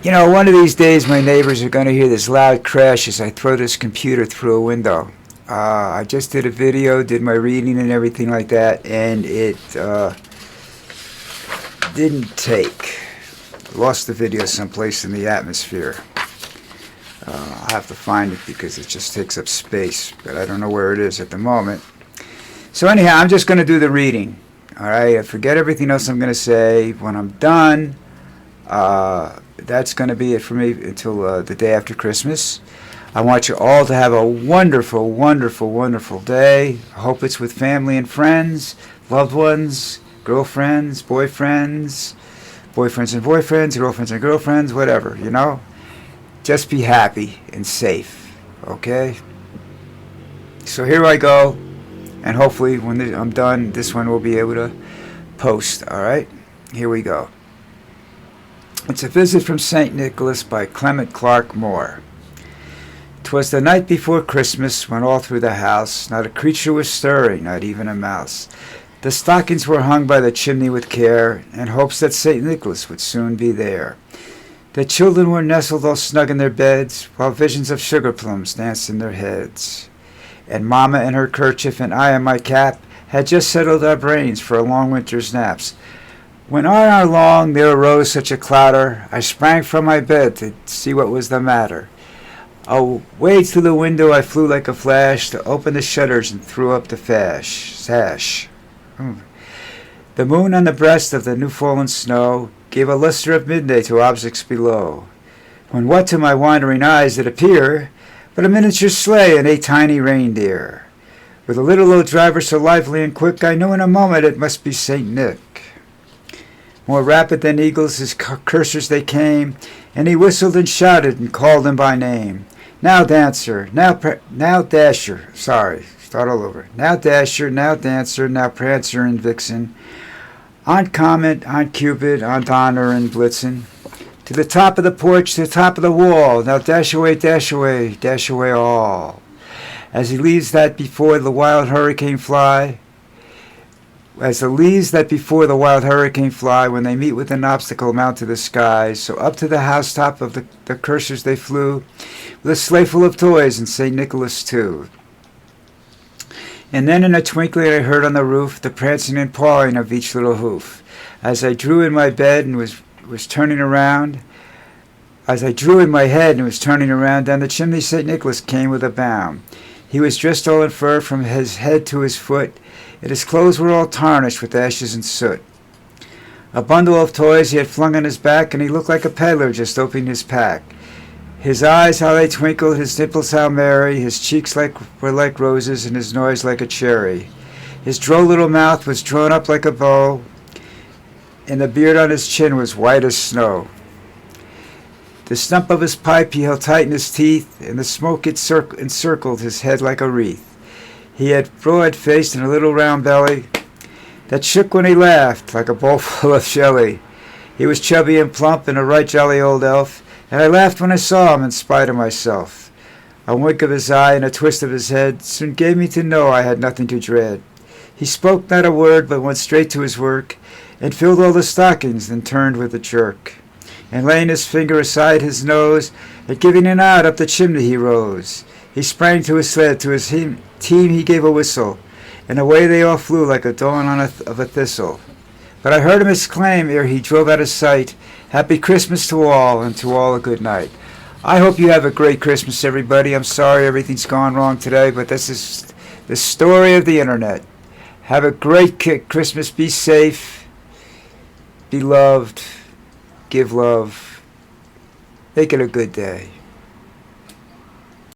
You know, one of these days my neighbors are going to hear this loud crash as I throw this computer through a window. I just did a video, did my reading and everything like that, and it didn't take. Lost the video someplace in the atmosphere. I'll have to find it because it just takes up space, but I don't know where it is at the moment. So anyhow, I'm just going to do the reading. All right, I forget everything else I'm going to say. When I'm done, that's going to be it for me until the day after Christmas. I want you all to have a wonderful, wonderful, wonderful day. I hope it's with family and friends, loved ones, girlfriends, boyfriends, boyfriends and boyfriends, girlfriends and girlfriends, whatever, you know. Just be happy and safe, okay? So here I go, and hopefully when I'm done, this one will be able to post, all right? Here we go. It's a visit from St. Nicholas by Clement Clark Moore. 'Twas the night before Christmas, when all through the house not a creature was stirring, not even a mouse. The stockings were hung by the chimney with care, in hopes that St. Nicholas would soon be there. The children were nestled all snug in their beds, while visions of sugar plums danced in their heads. And Mamma in her kerchief and I in my cap had just settled our brains for a long winter's naps. When on our lawn there arose such a clatter, I sprang from my bed to see what was the matter. Away to the window I flew like a flash to open the shutters and threw up the sash. The moon on the breast of the new-fallen snow gave a lustre of midday to objects below, when what to my wandering eyes did appear but a miniature sleigh and 8 tiny reindeer. With a little old driver so lively and quick, I knew in a moment it must be St. Nick. More rapid than eagles his coursers they came, and he whistled and shouted and called them by name. Now Dancer, now Dasher, start all over. Now Dasher, now Dancer, now Prancer and Vixen, on Comet, on Cupid, on Donner and Blitzen, to the top of the porch, to the top of the wall, now dash away all. As the leaves that before the wild hurricane fly, when they meet with an obstacle mount to the skies, so up to the housetop of the coursers they flew, with a sleigh full of toys and St. Nicholas too. And then in a twinkling I heard on the roof the prancing and pawing of each little hoof. As I drew in my head and was turning around, down the chimney St. Nicholas came with a bound. He was dressed all in fur from his head to his foot, and his clothes were all tarnished with ashes and soot. A bundle of toys he had flung on his back, and he looked like a peddler just opening his pack. His eyes, how they twinkled, his dimples how merry, his cheeks were like roses, and his nose like a cherry. His droll little mouth was drawn up like a bow, and the beard on his chin was white as snow. The stump of his pipe he held tight in his teeth, and the smoke encircled his head like a wreath. He had broad face and a little round belly that shook when he laughed like a bowl full of jelly. He was chubby and plump and a right jolly old elf, and I laughed when I saw him in spite of myself. A wink of his eye and a twist of his head soon gave me to know I had nothing to dread. He spoke not a word, but went straight to his work, and filled all the stockings, then turned with a jerk. And laying his finger aside his nose, and giving a nod up the chimney he rose. He sprang to his sled, to his team he gave a whistle, and away they all flew like a dawn of a thistle. But I heard him exclaim ere he drove out of sight, "Happy Christmas to all, and to all a good night." I hope you have a great Christmas, everybody. I'm sorry everything's gone wrong today, but this is the story of the internet. Have a great Christmas. Be safe. Be loved. Give love. Make it a good day.